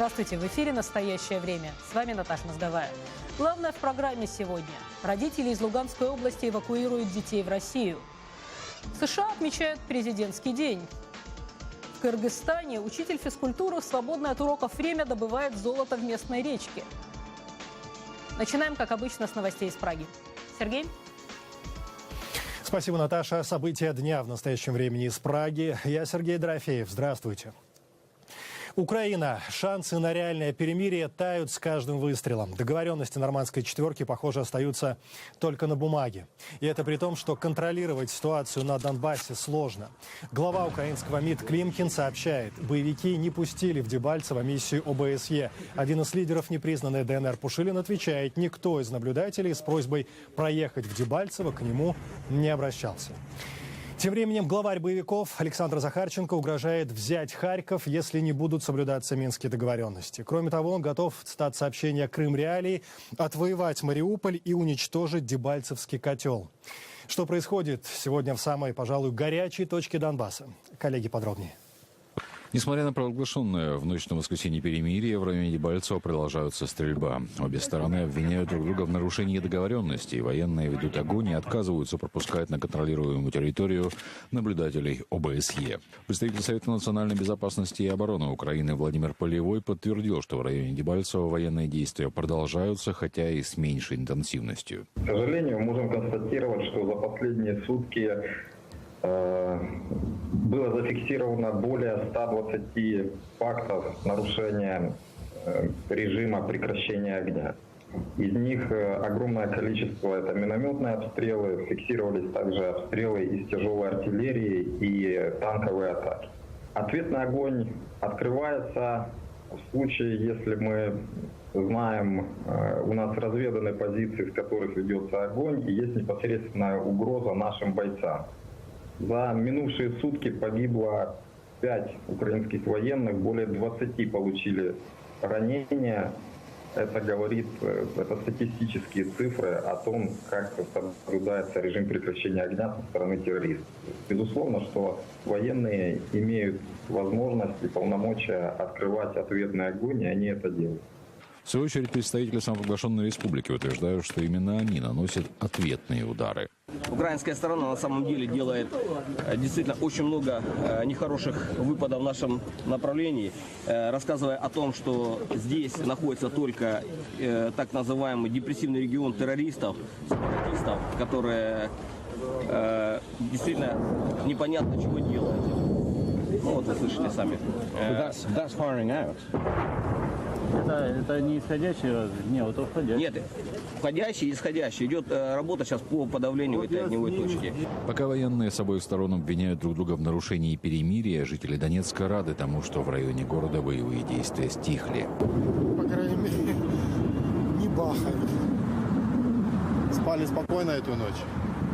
Здравствуйте, в эфире «Настоящее время». С вами Наташа Моздовая. Главное в программе сегодня. Родители из Луганской области эвакуируют детей в Россию. В США отмечают президентский день. В Кыргызстане учитель физкультуры в свободное от уроков время добывает золото в местной речке. Начинаем, как обычно, с новостей из Праги. Сергей? Спасибо, Наташа. События дня в настоящем времени из Праги. Я Сергей Дорофеев. Здравствуйте. Украина. Шансы на реальное перемирие тают с каждым выстрелом. Договоренности нормандской четверки, похоже, остаются только на бумаге. И это при том, что контролировать ситуацию на Донбассе сложно. Глава украинского МИД Климкин сообщает, боевики не пустили в Дебальцево миссию ОБСЕ. Один из лидеров непризнанной ДНР Пушилин отвечает, никто из наблюдателей с просьбой проехать в Дебальцево к нему не обращался. Тем временем главарь боевиков Александр Захарченко угрожает взять Харьков, если не будут соблюдаться минские договоренности. Кроме того, он готов, цитат сообщения Крым-Реалии, отвоевать Мариуполь и уничтожить Дебальцевский котел. Что происходит сегодня в самой, пожалуй, горячей точке Донбасса? Коллеги, подробнее. Несмотря на провозглашенное в ночь на воскресенье перемирие, в районе Дебальцева продолжается стрельба. Обе стороны обвиняют друг друга в нарушении договоренностей. Военные ведут огонь и отказываются пропускать на контролируемую территорию наблюдателей ОБСЕ. Представитель Совета национальной безопасности и обороны Украины Владимир Полевой подтвердил, что в районе Дебальцева военные действия продолжаются, хотя и с меньшей интенсивностью. К сожалению, можем констатировать, что за последние сутки было зафиксировано более 120 фактов нарушения режима прекращения огня. Из них огромное количество – это минометные обстрелы, фиксировались также обстрелы из тяжелой артиллерии и танковые атаки. Ответный огонь открывается в случае, если мы знаем, у нас разведаны позиции, с которых ведется огонь, и есть непосредственная угроза нашим бойцам. За минувшие сутки погибло 5 украинских военных, более 20 получили ранения. Это говорит, это статистические цифры о том, как соблюдается режим прекращения огня со стороны террористов. Безусловно, что военные имеют возможность и полномочия открывать ответный огонь, и они это делают. В свою очередь, представители самопровозглашенной республики утверждают, что именно они наносят ответные удары. Украинская сторона на самом деле делает действительно очень много нехороших выпадов в нашем направлении, рассказывая о том, что здесь находится только так называемый депрессивный регион террористов, сепаратистов, которые действительно непонятно чего делают. Ну вот вы слышали сами. Это не исходящий, не, вот входящий. Нет, входящий и исходящий. Идет работа сейчас по подавлению этой огневой точки. Пока военные с обоих сторон обвиняют друг друга в нарушении перемирия, жители Донецка рады тому, что в районе города боевые действия стихли. По крайней мере, не бахают. Спали спокойно эту ночь?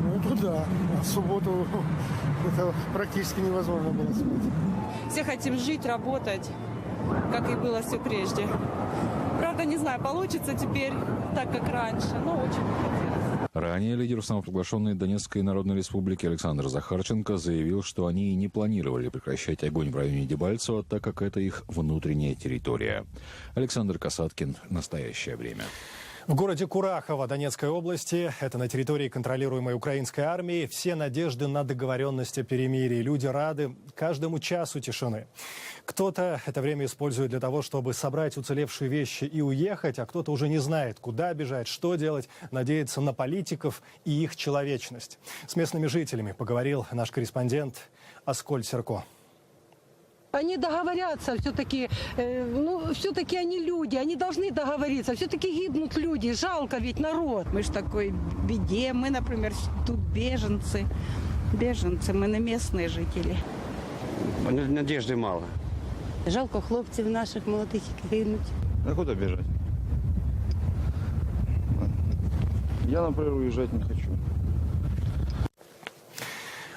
Ну да, в субботу это практически невозможно было спать. Все хотим жить, работать, как и было все прежде. Правда, не знаю, получится теперь так, как раньше, но очень хотелось. Ранее лидер самопровозглашенной Донецкой Народной Республики Александр Захарченко заявил, что они и не планировали прекращать огонь в районе Дебальцева, так как это их внутренняя территория. Александр Касаткин. Настоящее время. В городе Курахово Донецкой области, это на территории контролируемой украинской армии, все надежды на договоренность о перемирии. Люди рады каждому часу тишины. Кто-то это время использует для того, чтобы собрать уцелевшие вещи и уехать, а кто-то уже не знает, куда бежать, что делать, надеется на политиков и их человечность. С местными жителями поговорил наш корреспондент Аскольд Серко. Они договорятся все-таки, все-таки они люди, они должны договориться, все-таки гибнут люди, жалко ведь народ. Мы ж в такой беде, мы, например, тут беженцы, мы не местные жители. Надежды мало. Жалко хлопців наших молодих гинуть. А куда бежать? Я, например, уезжать не хочу.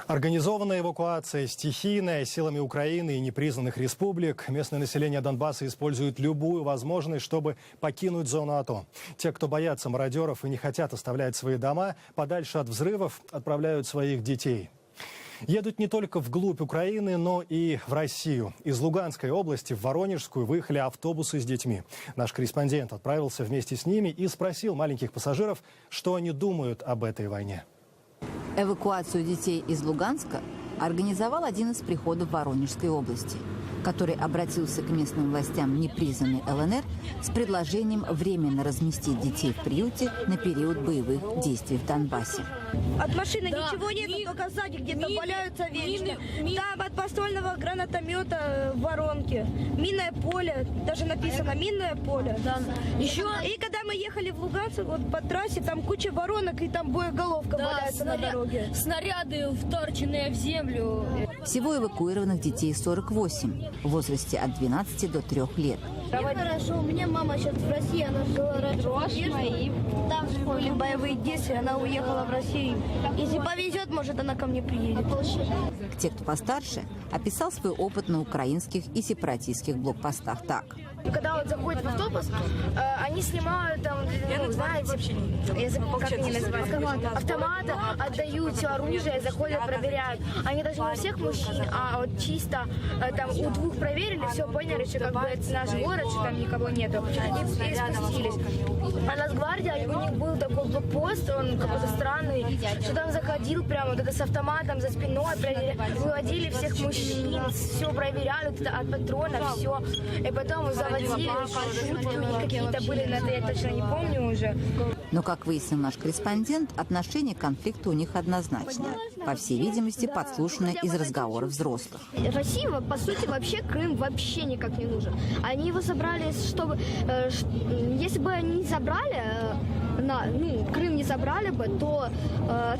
Организованная эвакуация, стихийная, силами Украины и непризнанных республик. Местное население Донбасса использует любую возможность, чтобы покинуть зону АТО. Те, кто боятся мародеров и не хотят оставлять свои дома, подальше от взрывов отправляют своих детей. Едут не только вглубь Украины, но и в Россию. Из Луганской области в Воронежскую выехали автобусы с детьми. Наш корреспондент отправился вместе с ними и спросил маленьких пассажиров, что они думают об этой войне. Эвакуацию детей из Луганска организовал один из приходов Воронежской области, который обратился к местным властям непризнанной ЛНР с предложением временно разместить детей в приюте на период боевых действий в Донбассе. От машины ничего нет, только сзади где-то валяются вещи. Там от подствольного гранатомета в воронке. Минное поле, даже написано минное поле. Еще. И когда мы ехали в Луганск, вот по трассе, там куча воронок и там боеголовка валяется на дороге. Снаряды, вторченные в землю. Всего эвакуированных детей 48 в возрасте от 12 до 3 лет. Мне хорошо, у меня мама сейчас в России, она жила раньше. Там были боевые действия, она уехала в Россию. Если повезет, может, она ко мне приедет. Те, кто постарше, описал свой опыт на украинских и сепаратистских блокпостах так. Когда вот заходят в автобус, они снимают там, ну, знаете, я забыла, как они называются, автоматы, отдают все оружие, заходят, проверяют. Они даже не у всех мужчин, а вот чисто там у 2 проверили, все поняли, что как бы это наш город, что там никого нету, и спустились. А Нацгвардия, у них был такой блокпост, он какой-то странный, что там заходил прямо вот это с автоматом за спиной, выводили всех мужчин, все проверяли, вот это от патронов, все, и потом заводили, шутки у них какие-то были, но это я точно не помню уже. Но, как выяснил наш корреспондент, отношение к конфликту у них однозначное. По всей видимости, подслушанное из разговоров взрослых. России, по сути, вообще Крым вообще никак не нужен. Они его забрали, чтобы... Если бы они не забрали, Крым не забрали бы, то,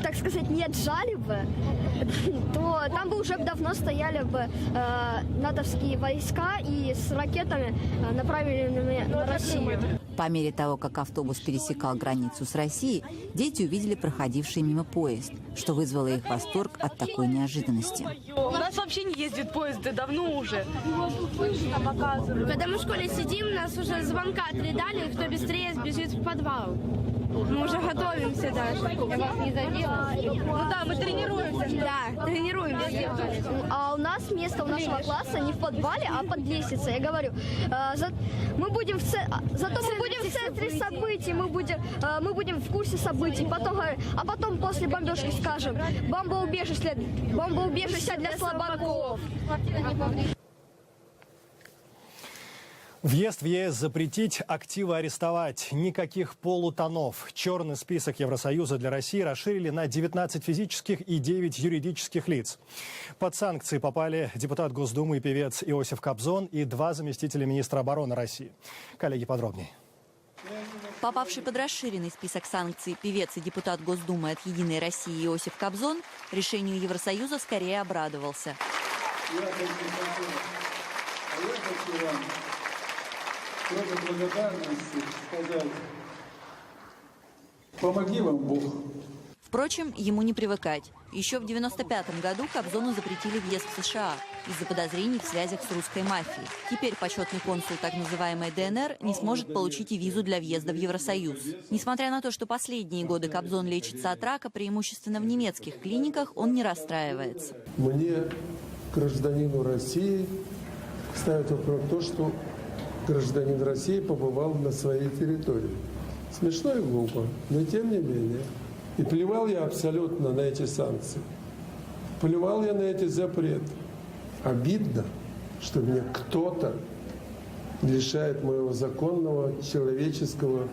так сказать, не отжали бы, то там бы уже давно стояли бы натовские войска и с ракетами направили на Россию. По мере того, как автобус пересекал границу с Россией, дети увидели проходивший мимо поезд, что вызвало их восторг от такой неожиданности. У нас вообще не ездят поезды давно уже. Когда мы в школе сидим, нас уже звонка отрядали, кто быстрее сбежит в подвал. Мы уже готовимся даже. Я вас не задела. Ну да, мы тренируемся. Да, тренируемся. А у нас место у нашего класса не в подвале, а под лестницей. Я говорю, мы будем в центре событий, мы будем в курсе событий. Потом после бомбежки скажем, бомбоубежище для слабаков. Въезд в ЕС запретить, активы арестовать. Никаких полутонов. Черный список Евросоюза для России расширили на 19 физических и 9 юридических лиц. Под санкции попали депутат Госдумы и певец Иосиф Кобзон и 2 заместителя министра обороны России. Коллеги, подробнее. Попавший под расширенный список санкций певец и депутат Госдумы от «Единой России» Иосиф Кобзон решению Евросоюза скорее обрадовался. Я хочу вам кроме благодарности сказать, помоги вам Бог. Впрочем, ему не привыкать. Еще в 1995 году Кобзону запретили въезд в США из-за подозрений в связях с русской мафией. Теперь почетный консул так называемой ДНР не сможет получить и визу для въезда в Евросоюз. Несмотря на то, что последние годы Кобзон лечится от рака, преимущественно в немецких клиниках, он не расстраивается. Мне, гражданину России, ставят вопрос то, что гражданин России побывал на своей территории. Смешно и глупо, но тем не менее. И плевал я абсолютно на эти санкции. Плевал я на эти запреты. Обидно, что мне кто-то лишает моего законного, человеческого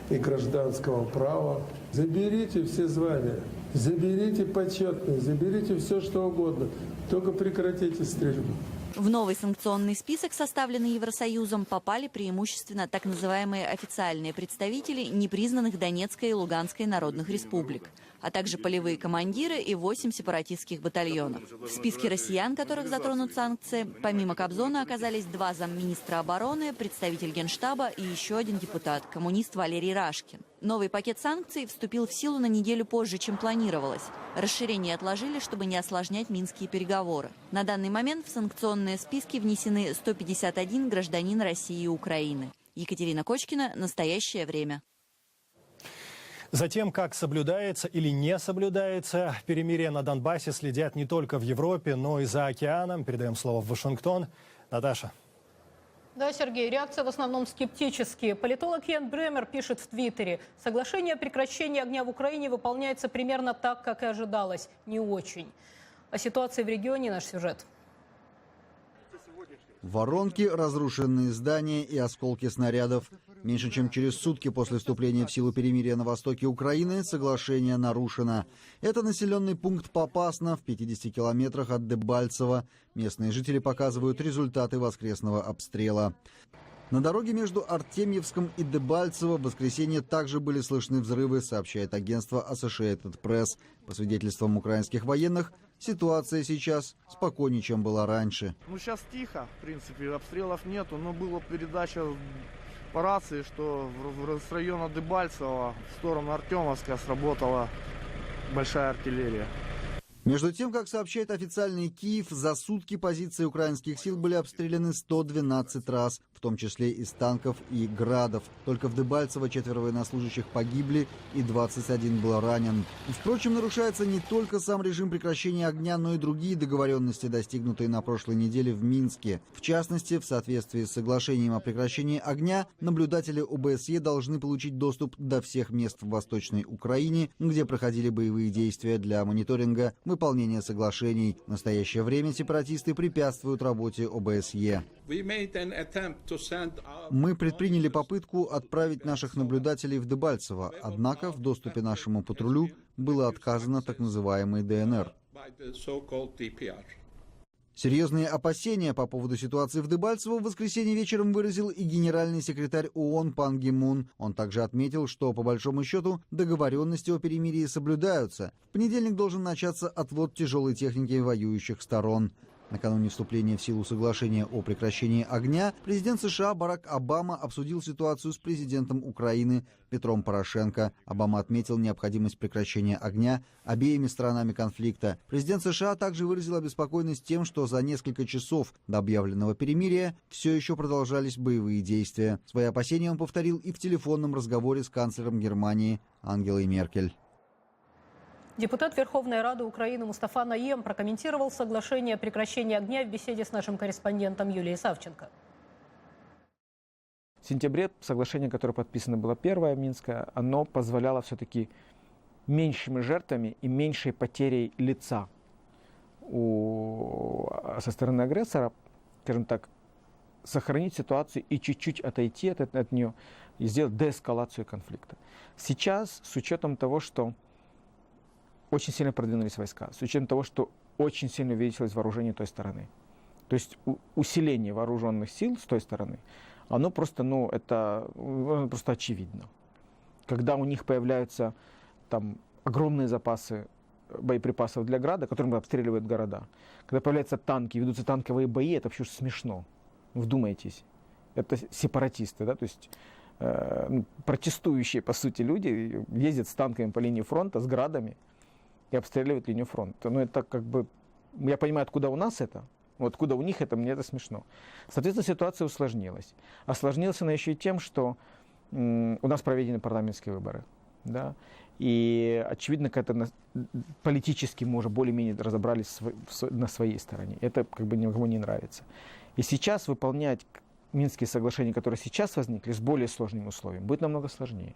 и гражданского права. Заберите все звания, заберите почетные, заберите все, что угодно. Только прекратите стрельбу. В новый санкционный список, составленный Евросоюзом, попали преимущественно так называемые официальные представители непризнанных Донецкой и Луганской народных республик, а также полевые командиры и 8 сепаратистских батальонов. В списке россиян, которых затронут санкции, помимо Кобзона оказались 2 замминистра обороны, представитель Генштаба и еще 1 депутат, коммунист Валерий Рашкин. Новый пакет санкций вступил в силу на неделю позже, чем планировалось. Расширение отложили, чтобы не осложнять минские переговоры. На данный момент в санкционные списки внесены 151 гражданин России и Украины. Екатерина Кочкина, «Настоящее время». За тем, как соблюдается или не соблюдается перемирие на Донбассе, следят не только в Европе, но и за океаном. Передаем слово в Вашингтон. Наташа. Да, Сергей, реакция в основном скептические. Политолог Ян Бремер пишет в Твиттере: соглашение о прекращении огня в Украине выполняется примерно так, как и ожидалось. Не очень. О ситуации в регионе наш сюжет. Воронки, разрушенные здания и осколки снарядов. Меньше чем через сутки после вступления в силу перемирия на востоке Украины соглашение нарушено. Это населенный пункт Попасна в 50 километрах от Дебальцево. Местные жители показывают результаты воскресного обстрела. На дороге между Артемьевском и Дебальцево в воскресенье также были слышны взрывы, сообщает агентство Associated Press. По свидетельствам украинских военных, ситуация сейчас спокойнее, чем была раньше. Сейчас тихо, в принципе, обстрелов нету, но была передача по рации, что с района Дебальцево в сторону Артемовска сработала большая артиллерия. Между тем, как сообщает официальный Киев, за сутки позиции украинских сил были обстреляны 112 раз, в том числе из танков и градов. Только в Дебальцево 4 военнослужащих погибли и 21 был ранен. Впрочем, нарушается не только сам режим прекращения огня, но и другие договоренности, достигнутые на прошлой неделе в Минске. В частности, в соответствии с соглашением о прекращении огня, наблюдатели ОБСЕ должны получить доступ до всех мест в Восточной Украине, где проходили боевые действия, для мониторинга выполнения соглашений. В настоящее время сепаратисты препятствуют работе ОБСЕ. Мы предприняли попытку отправить наших наблюдателей в Дебальцево, однако в доступе нашему патрулю было отказано так называемый ДНР. Серьезные опасения по поводу ситуации в Дебальцево в воскресенье вечером выразил и генеральный секретарь ООН Пан Ги Мун. Он также отметил, что по большому счету договоренности о перемирии соблюдаются. В понедельник должен начаться отвод тяжелой техники воюющих сторон. Накануне вступления в силу соглашения о прекращении огня президент США Барак Обама обсудил ситуацию с президентом Украины Петром Порошенко. Обама отметил необходимость прекращения огня обеими сторонами конфликта. Президент США также выразил обеспокоенность тем, что за несколько часов до объявленного перемирия все еще продолжались боевые действия. Свои опасения он повторил и в телефонном разговоре с канцлером Германии Ангелой Меркель. Депутат Верховной Рады Украины Мустафа Наем прокомментировал соглашение о прекращении огня в беседе с нашим корреспондентом Юлией Савченко. В сентябре соглашение, которое подписано было первое, Минское, оно позволяло все-таки меньшими жертвами и меньшей потерей лица со стороны агрессора, скажем так, сохранить ситуацию и чуть-чуть отойти от нее и сделать деэскалацию конфликта. Сейчас, с учетом того, что очень сильно продвинулись войска, с учетом того, что очень сильно увеличилось вооружение той стороны. То есть усиление вооруженных сил с той стороны, оно просто, это просто очевидно. Когда у них появляются там огромные запасы боеприпасов для Града, которым обстреливают города, когда появляются танки, ведутся танковые бои, это вообще смешно. Вдумайтесь. Это сепаратисты, да, то есть протестующие, по сути, люди ездят с танками по линии фронта, с градами, и обстреливают линию фронта. Это как бы... Я понимаю, откуда у нас это, откуда у них это, мне это смешно. Соответственно, ситуация усложнилась. Осложнилась она еще и тем, что у нас проведены парламентские выборы. Да? И, очевидно, как-то политически мы уже более-менее разобрались на своей стороне. Это как бы никому не нравится. И сейчас выполнять Минские соглашения, которые сейчас возникли, с более сложными условиями, будет намного сложнее.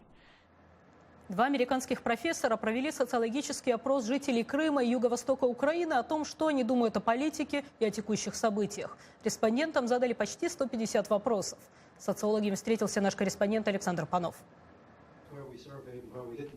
2 американских профессора провели социологический опрос жителей Крыма и юго-востока Украины о том, что они думают о политике и о текущих событиях. Респондентам задали почти 150 вопросов. С социологами встретился наш корреспондент Александр Панов.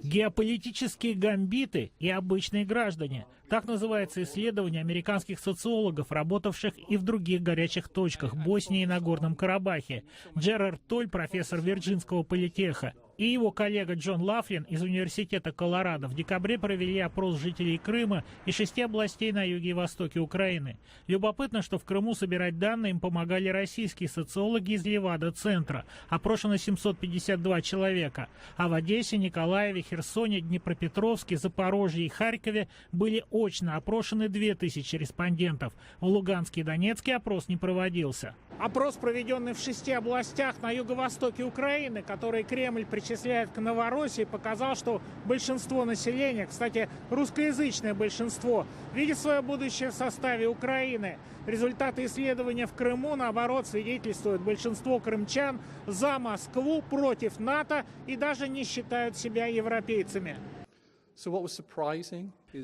Геополитические гамбиты и обычные граждане. Так называется исследование американских социологов, работавших и в других горячих точках Боснии и Нагорном Карабахе. Джерард Толь, профессор Вирджинского политеха, и его коллега Джон Лафлин из Университета Колорадо в декабре провели опрос жителей Крыма и 6 областей на юге и востоке Украины. Любопытно, что в Крыму собирать данные им помогали российские социологи из Левада-центра. Опрошено 752 человека. А в Одессе, Николаеве, Херсоне, Днепропетровске, Запорожье и Харькове были очно опрошены 2000 респондентов. В Луганске и Донецке опрос не проводился. Опрос, проведенный в 6 областях на юго-востоке Украины, которые Кремль причисляет причисляют к Новороссии, показал, что большинство населения, кстати, русскоязычное большинство, видит свое будущее в составе Украины. Результаты исследования в Крыму, наоборот, свидетельствуют: большинство крымчан за Москву, против НАТО и даже не считают себя европейцами.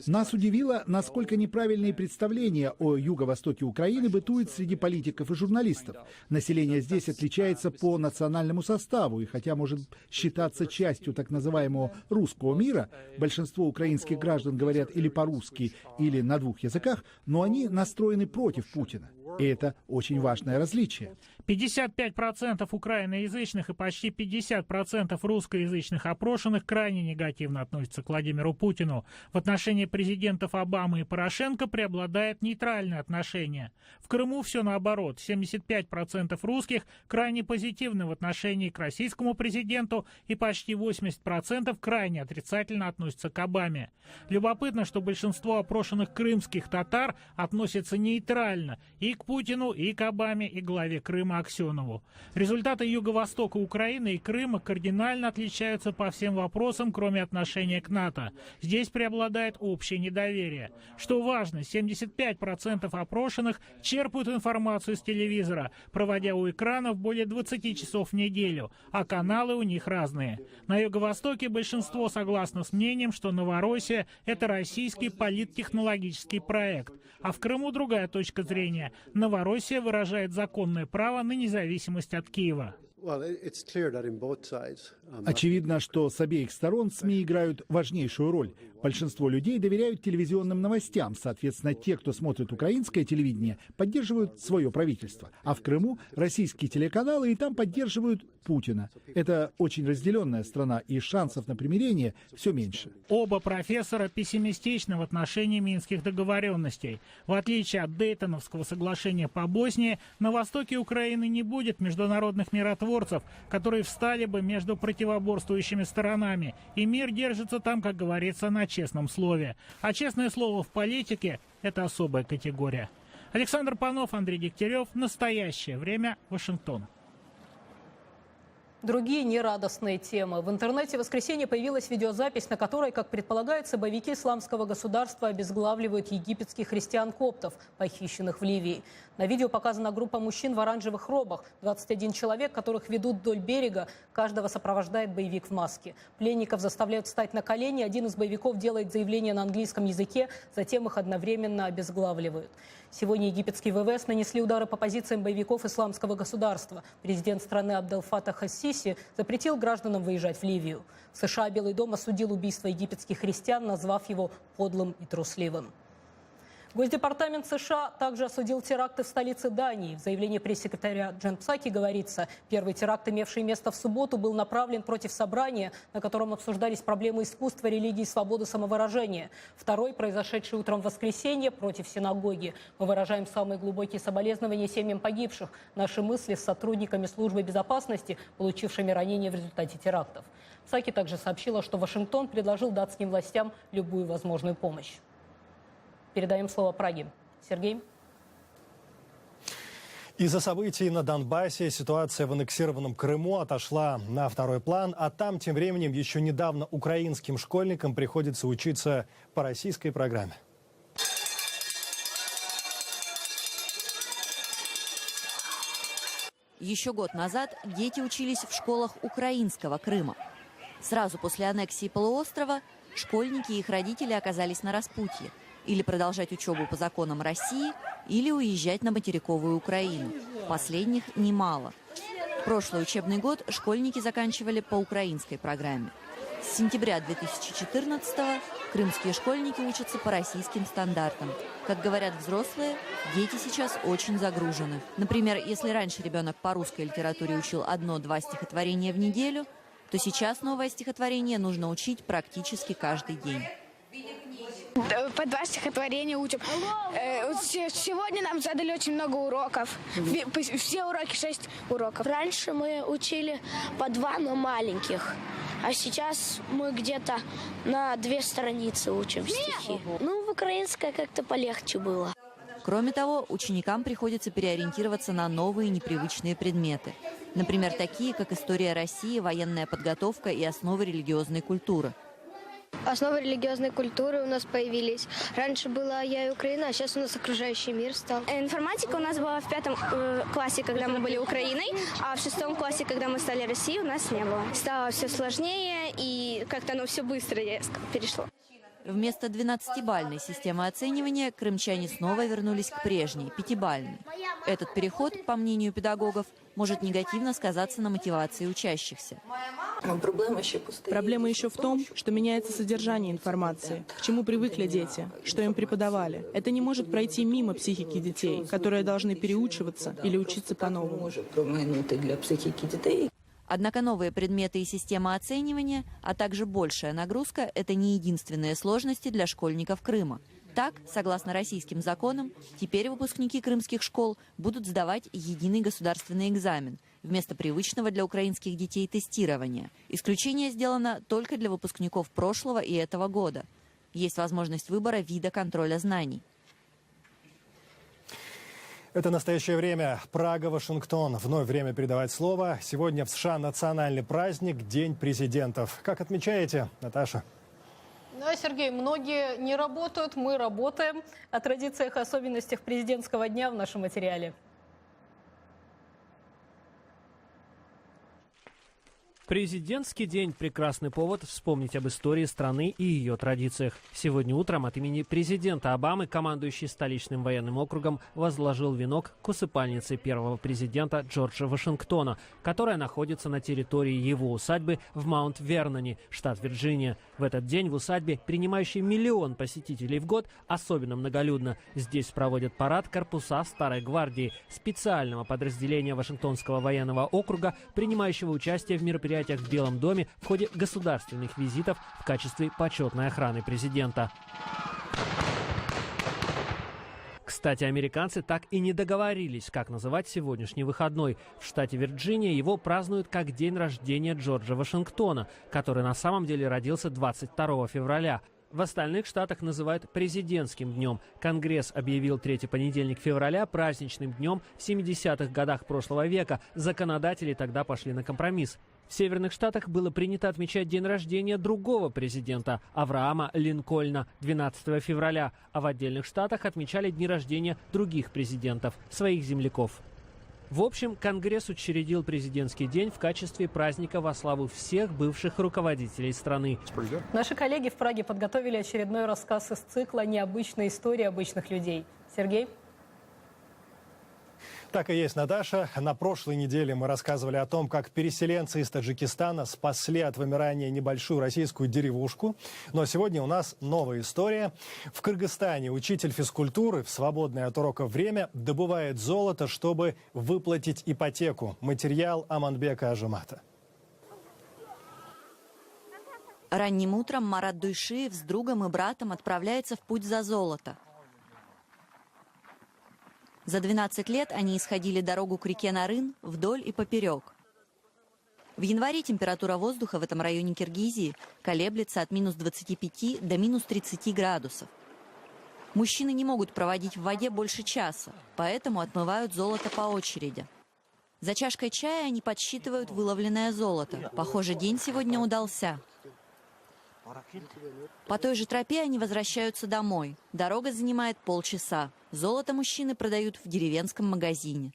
Нас удивило, насколько неправильные представления о юго-востоке Украины бытуют среди политиков и журналистов. Население здесь отличается по национальному составу, и хотя может считаться частью так называемого русского мира, большинство украинских граждан говорят или по-русски, или на двух языках, но они настроены против Путина. И это очень важное различие. 55% украиноязычных и почти 50% русскоязычных опрошенных крайне негативно относятся к Владимиру Путину. В отношении президентов Обамы и Порошенко преобладает нейтральное отношение. В Крыму все наоборот. 75% русских крайне позитивны в отношении к российскому президенту и почти 80% крайне отрицательно относятся к Обаме. Любопытно, что большинство опрошенных крымских татар относятся нейтрально и к Путину, и к Обаме, и главе Крыма Аксенову. Результаты Юго-Востока Украины и Крыма кардинально отличаются по всем вопросам, кроме отношения к НАТО. Здесь преобладает общее недоверие. Что важно, 75% опрошенных черпают информацию с телевизора, проводя у экранов более 20 часов в неделю, а каналы у них разные. На Юго-Востоке большинство согласно с мнением, что Новороссия – это российский политтехнологический проект. А в Крыму другая точка зрения. Новороссия выражает законное право на независимость от Киева. Очевидно, что с обеих сторон СМИ играют важнейшую роль. Большинство людей доверяют телевизионным новостям. Соответственно, те, кто смотрит украинское телевидение, поддерживают свое правительство. А в Крыму российские телеканалы, и там поддерживают Путина. Это очень разделенная страна, и шансов на примирение все меньше. Оба профессора пессимистичны в отношении минских договоренностей. В отличие от Дейтоновского соглашения по Боснии, на востоке Украины не будет международных миротворцев, которые встали бы между противоборствующими сторонами. И мир держится там, как говорится, на честном слове. А честное слово в политике – это особая категория. Александр Панов, Андрей Дегтярев. Настоящее время. Вашингтон. Другие нерадостные темы. В интернете в воскресенье появилась видеозапись, на которой, как предполагается, боевики исламского государства обезглавливают египетских христиан-коптов, похищенных в Ливии. На видео показана группа мужчин в оранжевых робах. 21 человек, которых ведут вдоль берега. Каждого сопровождает боевик в маске. Пленников заставляют встать на колени. Один из боевиков делает заявление на английском языке. Затем их одновременно обезглавливают. Сегодня египетские ВВС нанесли удары по позициям боевиков исламского государства. Президент страны Абдел-Фатах ас-Сиси запретил гражданам выезжать в Ливию. В США Белый дом осудил убийство египетских христиан, назвав его подлым и трусливым. Госдепартамент США также осудил теракты в столице Дании. В заявлении пресс-секретаря Джен Псаки говорится, первый теракт, имевший место в субботу, был направлен против собрания, на котором обсуждались проблемы искусства, религии и свободы самовыражения. Второй, произошедший утром в воскресенье, против синагоги. Мы выражаем самые глубокие соболезнования семьям погибших. Наши мысли с сотрудниками службы безопасности, получившими ранения в результате терактов. Псаки также сообщила, что Вашингтон предложил датским властям любую возможную помощь. Передаем слово Праге. Сергей. Из-за событий на Донбассе ситуация в аннексированном Крыму отошла на второй план, а там тем временем еще недавно украинским школьникам приходится учиться по российской программе. Еще год назад дети учились в школах украинского Крыма. Сразу после аннексии полуострова школьники и их родители оказались на распутье. Или продолжать учебу по законам России, или уезжать на материковую Украину. Последних немало. Прошлый учебный год школьники заканчивали по украинской программе. С сентября 2014-го крымские школьники учатся по российским стандартам. Как говорят взрослые, дети сейчас очень загружены. Например, если раньше ребенок по русской литературе учил 1-2 стихотворения в неделю, то сейчас новое стихотворение нужно учить практически каждый день. По 2 стихотворения учим. Сегодня нам задали очень много уроков. Все уроки 6 уроков. Раньше мы учили по 2, но маленьких. А сейчас мы где-то на 2 страницы учим стихи. Ну, в украинское как-то полегче было. Кроме того, ученикам приходится переориентироваться на новые непривычные предметы. Например, такие, как история России, военная подготовка и основы религиозной культуры. Основы религиозной культуры у нас появились. Раньше была «Я и Украина», а сейчас у нас окружающий мир стал. Информатика у нас была в 5 классе, когда мы были Украиной, а в 6 классе, когда мы стали Россией, у нас не было. Стало все сложнее, и как-то оно все быстро перешло. Вместо 12-бальной системы оценивания крымчане снова вернулись к прежней, 5-бальной. Этот переход, по мнению педагогов, может негативно сказаться на мотивации учащихся. Проблема еще в том, что меняется содержание информации, к чему привыкли дети, что им преподавали. Это не может пройти мимо психики детей, которые должны переучиваться или учиться по-новому. Однако новые предметы и система оценивания, а также большая нагрузка – это не единственные сложности для школьников Крыма. Так, согласно российским законам, теперь выпускники крымских школ будут сдавать единый государственный экзамен вместо привычного для украинских детей тестирования. Исключение сделано только для выпускников прошлого и этого года. Есть возможность выбора вида контроля знаний. Это «Настоящее время». Прага, Вашингтон. Вновь время передавать слово. Сегодня в США национальный праздник – День президентов. Как отмечаете, Наташа? Да, Сергей, многие не работают, мы работаем. О традициях и особенностях президентского дня в нашем материале. Президентский день – прекрасный повод вспомнить об истории страны и ее традициях. Сегодня утром от имени президента Обамы, командующий столичным военным округом, возложил венок к усыпальнице первого президента Джорджа Вашингтона, которая находится на территории его усадьбы в Маунт-Верноне, штат Вирджиния. В этот день в усадьбе, принимающей 1 миллион посетителей в год, особенно многолюдно. Здесь проводят парад корпуса Старой гвардии, специального подразделения Вашингтонского военного округа, принимающего участие в мероприятиях в Белом доме в ходе государственных визитов в качестве почетной охраны президента. Кстати, американцы так и не договорились, как называть сегодняшний выходной. В штате Вирджиния его празднуют как день рождения Джорджа Вашингтона, который на самом деле родился 22 февраля. В остальных штатах называют президентским днем. Конгресс объявил третий понедельник февраля праздничным днем в 70-х годах прошлого века. Законодатели тогда пошли на компромисс. В северных штатах было принято отмечать день рождения другого президента, Авраама Линкольна, 12 февраля, а в отдельных штатах отмечали дни рождения других президентов, своих земляков. В общем, Конгресс учредил президентский день в качестве праздника во славу всех бывших руководителей страны. Наши коллеги в Праге подготовили очередной рассказ из цикла «Необычные истории обычных людей». Сергей? Так и есть, Наташа. На прошлой неделе мы рассказывали о том, как переселенцы из Таджикистана спасли от вымирания небольшую российскую деревушку. Но сегодня у нас новая история. В Кыргызстане учитель физкультуры в свободное от уроков время добывает золото, чтобы выплатить ипотеку. Материал Аманбека Ажимата. Ранним утром Марат Дуйшиев с другом и братом отправляется в путь за золото. За 12 лет они исходили дорогу к реке Нарын вдоль и поперек. В январе температура воздуха в этом районе Киргизии колеблется от минус 25 до минус 30 градусов. Мужчины не могут проводить в воде больше часа, поэтому отмывают золото по очереди. За чашкой чая они подсчитывают выловленное золото. Похоже, день сегодня удался. По той же тропе они возвращаются домой. Дорога занимает полчаса. Золото мужчины продают в деревенском магазине.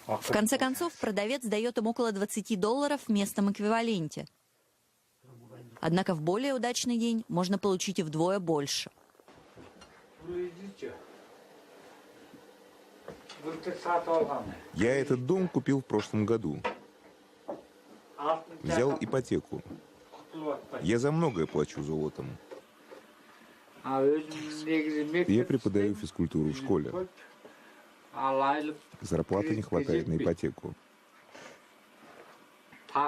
В конце концов, продавец дает им около $20 в местном эквиваленте. Однако в более удачный день можно получить и вдвое больше. Я этот дом купил в прошлом году. Взял ипотеку. Я за многое плачу золотом. Я преподаю физкультуру в школе. Зарплаты не хватает на ипотеку.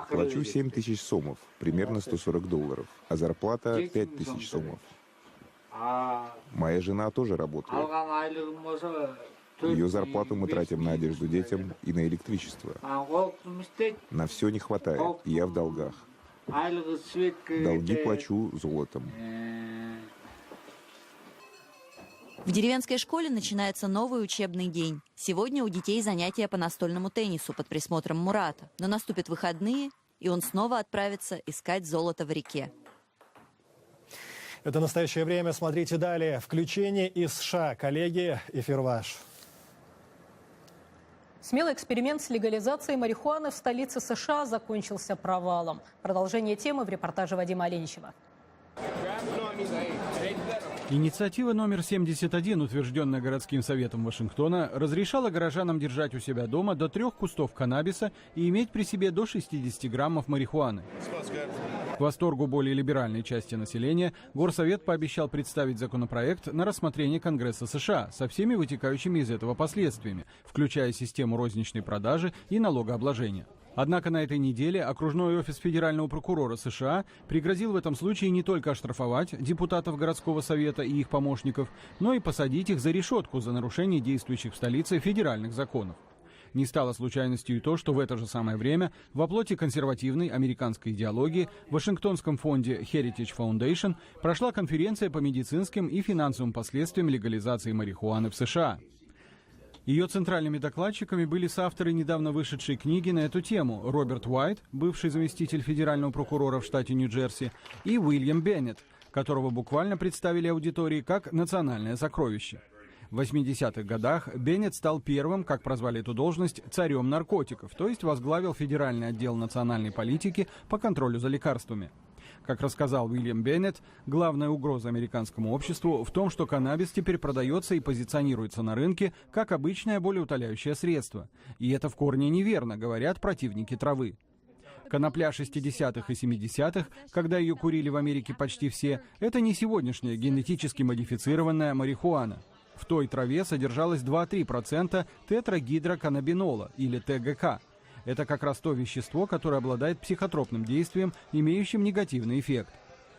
Плачу 7000 сомов, примерно $140, а зарплата 5000 сомов. Моя жена тоже работает. Ее зарплату мы тратим на одежду детям и на электричество. На все не хватает, и я в долгах. Долги плачу золотом. В деревенской школе начинается новый учебный день. Сегодня у детей занятия по настольному теннису под присмотром Мурата. Но наступят выходные, и он снова отправится искать золото в реке. Это «Настоящее время». Смотрите далее. Включение из США. Коллеги, эфир ваш. Смелый эксперимент с легализацией марихуаны в столице США закончился провалом. Продолжение темы в репортаже Вадима Оленичева. Инициатива номер 71, утвержденная городским советом Вашингтона, разрешала горожанам держать у себя дома до 3 кустов каннабиса и иметь при себе до 60 граммов марихуаны. К восторгу более либеральной части населения Горсовет пообещал представить законопроект на рассмотрение Конгресса США со всеми вытекающими из этого последствиями, включая систему розничной продажи и налогообложения. Однако на этой неделе окружной офис федерального прокурора США пригрозил в этом случае не только оштрафовать депутатов городского совета и их помощников, но и посадить их за решетку за нарушение действующих в столице федеральных законов. Не стало случайностью и то, что в это же самое время в оплоте консервативной американской идеологии в Вашингтонском фонде Heritage Foundation прошла конференция по медицинским и финансовым последствиям легализации марихуаны в США. Ее центральными докладчиками были соавторы недавно вышедшей книги на эту тему Роберт Уайт, бывший заместитель федерального прокурора в штате Нью-Джерси, и Уильям Беннет, которого буквально представили аудитории как национальное сокровище. В 80-х годах Беннет стал первым, как прозвали эту должность, царем наркотиков, то есть возглавил федеральный отдел национальной политики по контролю за лекарствами. Как рассказал Уильям Беннет, главная угроза американскому обществу в том, что каннабис теперь продается и позиционируется на рынке как обычное болеутоляющее средство. И это в корне неверно, говорят противники травы. Конопля 60-х и 70-х, когда ее курили в Америке почти все, это не сегодняшняя генетически модифицированная марихуана. В той траве содержалось 2-3% тетрагидроканнабинола, или ТГК. Это как раз то вещество, которое обладает психотропным действием, имеющим негативный эффект.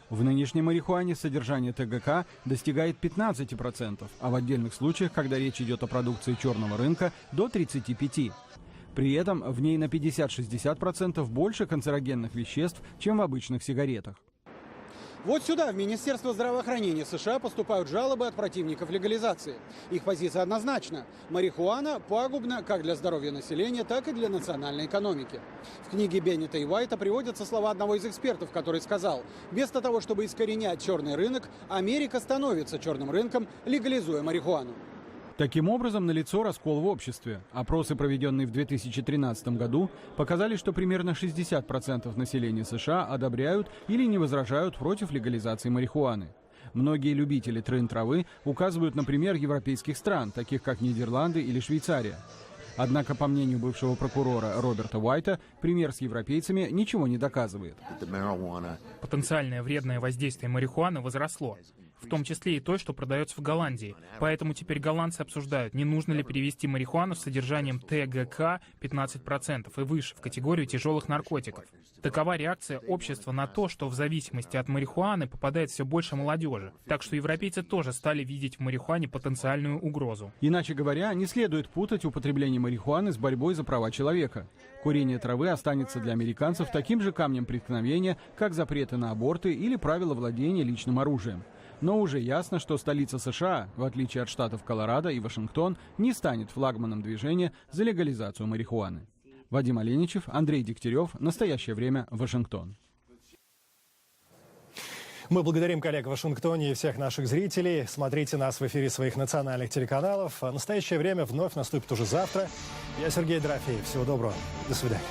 В нынешней марихуане содержание ТГК достигает 15%, а в отдельных случаях, когда речь идет о продукции черного рынка, до 35%. При этом в ней на 50-60% больше канцерогенных веществ, чем в обычных сигаретах. Вот сюда, в Министерство здравоохранения США, поступают жалобы от противников легализации. Их позиция однозначна. Марихуана пагубна как для здоровья населения, так и для национальной экономики. В книге Беннета и Уайта приводятся слова одного из экспертов, который сказал: вместо того, чтобы искоренять черный рынок, Америка становится черным рынком, легализуя марихуану. Таким образом, налицо раскол в обществе. Опросы, проведенные в 2013 году, показали, что примерно 60% населения США одобряют или не возражают против легализации марихуаны. Многие любители трын-травы указывают на пример европейских стран, таких как Нидерланды или Швейцария. Однако, по мнению бывшего прокурора Роберта Уайта, пример с европейцами ничего не доказывает. Потенциальное вредное воздействие марихуаны возросло, в том числе и то, что продается в Голландии. Поэтому теперь голландцы обсуждают, не нужно ли перевести марихуану с содержанием ТГК 15% и выше в категорию тяжелых наркотиков. Такова реакция общества на то, что в зависимости от марихуаны попадает все больше молодежи. Так что европейцы тоже стали видеть в марихуане потенциальную угрозу. Иначе говоря, не следует путать употребление марихуаны с борьбой за права человека. Курение травы останется для американцев таким же камнем преткновения, как запреты на аборты или правила владения личным оружием. Но уже ясно, что столица США, в отличие от штатов Колорадо и Вашингтон, не станет флагманом движения за легализацию марихуаны. Вадим Оленичев, Андрей Дегтярев. «Настоящее время. Вашингтон». Мы благодарим коллег в Вашингтоне и всех наших зрителей. Смотрите нас в эфире своих национальных телеканалов. «Настоящее время» вновь наступит уже завтра. Я Сергей Дорофеев. Всего доброго. До свидания.